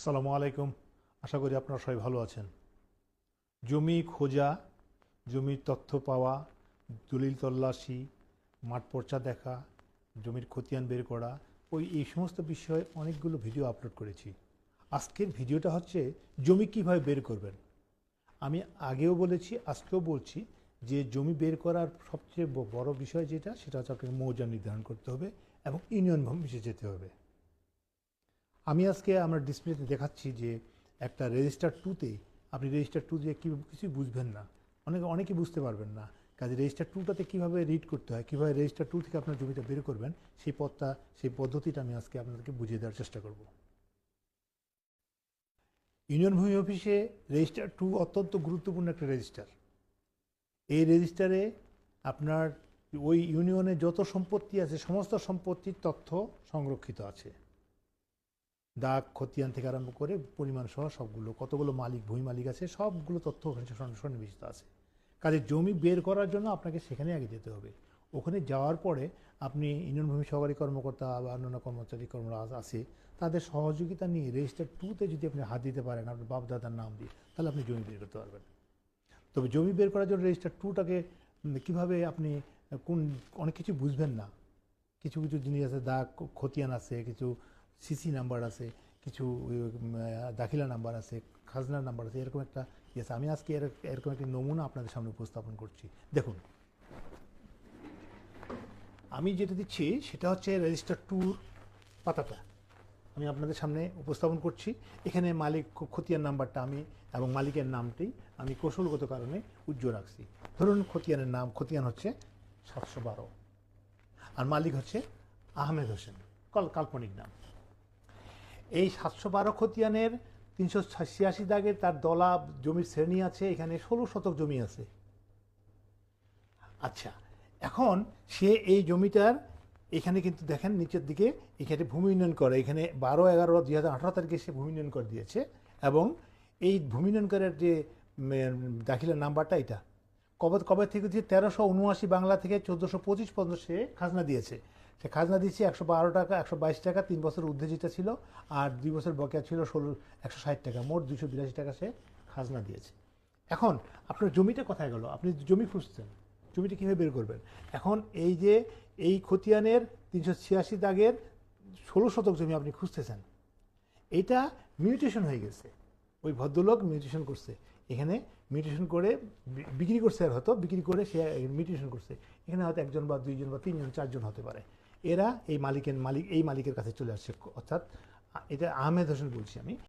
আসসালামু আলাইকুম। আশা করি আপনারা সবাই ভালো আছেন। জমি খোঁজা, জমির তথ্য পাওয়া, দলিল তল্লাশি, মাঠ পর্চা দেখা, জমির খতিয়ান বের করা, এই সমস্ত বিষয়ে অনেকগুলো ভিডিও আপলোড করেছি। আজকের ভিডিওটা হচ্ছে জমি কিভাবে বের করবেন। আমি আগেও বলেছি, আজকেও বলছি যে জমি বের করার সবচেয়ে বড় বিষয় সেটা হচ্ছে আপনাকে মৌজা নির্ধারণ করতে হবে এবং ইউনিয়ন অফিসে যেতে হবে। আমি আজকে আমার ডিসপ্লেতে দেখাচ্ছি যে একটা রেজিস্টার টুতে আপনি রেজিস্টার টু দিয়ে কিছুই বুঝবেন না, অনেকে বুঝতে পারবেন না। কাজে রেজিস্টার টুটাতে কীভাবে রিড করতে হয়, কীভাবে রেজিস্টার টু থেকে আপনার জমিটা বের করবেন, সেই পদ্ধতিটা আমি আজকে আপনাদেরকে বুঝিয়ে দেওয়ার চেষ্টা করব। ইউনিয়ন ভূমি অফিসে রেজিস্টার টু অত্যন্ত গুরুত্বপূর্ণ একটা রেজিস্টার। এই রেজিস্টারে আপনার ওই ইউনিয়নে যত সম্পত্তি আছে সমস্ত সম্পত্তির তথ্য সংরক্ষিত আছে। দাগ, খতিয়ান থেকে আরম্ভ করে পরিমাণ সহ সবগুলো, কতগুলো ভূমি মালিক আছে, সবগুলো তথ্য ওখানে সন্নিবেশিত আছে। কাজে জমি বের করার জন্য আপনাকে সেখানে আগে যেতে হবে। ওখানে যাওয়ার পরে আপনি ইউনিয়ন ভূমি সহকারী কর্মকর্তা বা অন্যান্য কর্মচারী আছে, তাদের সহযোগিতা নিয়ে রেজিস্টার টুতে যদি আপনি হাত দিতে পারেন আপনার বাপ দাদার নাম দিয়ে, তাহলে আপনি জমি বের করতে পারবেন। তবে জমি বের করার জন্য রেজিস্টার টুটাকে কীভাবে আপনি অনেক কিছু বুঝবেন না। কিছু কিছু জিনিস আছে, দাগ, খতিয়ান আছে, কিছু সিসি নাম্বার আছে, কিছু দাখিলা নাম্বার আছে, খাজনার নাম্বার আছে, এরকম একটা আছে। আমি আজকে এরকম একটি নমুনা আপনাদের সামনে উপস্থাপন করছি। দেখুন, আমি যেটা দিচ্ছি সেটা হচ্ছে রেজিস্টার টুর পাতাটা আমি আপনাদের সামনে উপস্থাপন করছি। এখানে মালিক খতিয়ান নাম্বারটা এবং মালিকের নামটি আমি কৌশলগত কারণে উজ্জ্বল রাখছি। ধরুন খতিয়ান হচ্ছে 712 আর মালিক হচ্ছে আহমেদ হোসেন, কাল্পনিক নাম। এই 712 খতিয়ানের 386 দাগের তার দলা জমির শ্রেণী আছে। এখানে 16 শতক জমি আছে। আচ্ছা, এখন সে এই জমিটার এখানে কিন্তু দেখেন নিচের দিকে এখানে ভূমি উন্নয়ন করে, এখানে 12/11/2018 তারিখে সে ভূমি উন্নয়ন করে দিয়েছে। এবং এই ভূমি উন্নয়ন করার যে দাখিলার নাম্বারটা এটা কবে থেকে যে 1379 বাংলা থেকে 1425 পর্যন্ত সে খাজনা দিয়েছে। সে খাজনা দিচ্ছে 112 টাকা, 122 টাকা 3 বছর ঊর্ধ্বে যেটা ছিল, আর 2 বছর বকেয়া ছিল 160 টাকা, মোট 282 টাকা সে খাজনা দিয়েছে। এখন আপনার জমিটা কোথায় গেল? আপনি জমি খুঁজছেন, জমিটা কীভাবে বের করবেন? এখন এই খতিয়ানের 386 দাগের 16 শতক জমি আপনি খুঁজতেছেন, এইটা মিউটেশন হয়ে গেছে। ওই ভদ্রলোক মিউটেশন করছে, এখানে মিউটেশন করে বিক্রি করছে, আর হয়তো বিক্রি করে সে মিউটেশন করছে। এখানে হয়তো একজন বা দুইজন বা তিনজন চারজন হতে পারে। এরা এই মালিকের কাছে চলে আসছে, অর্থাৎ এটা আহমেদ হোসেন বলছি আমি।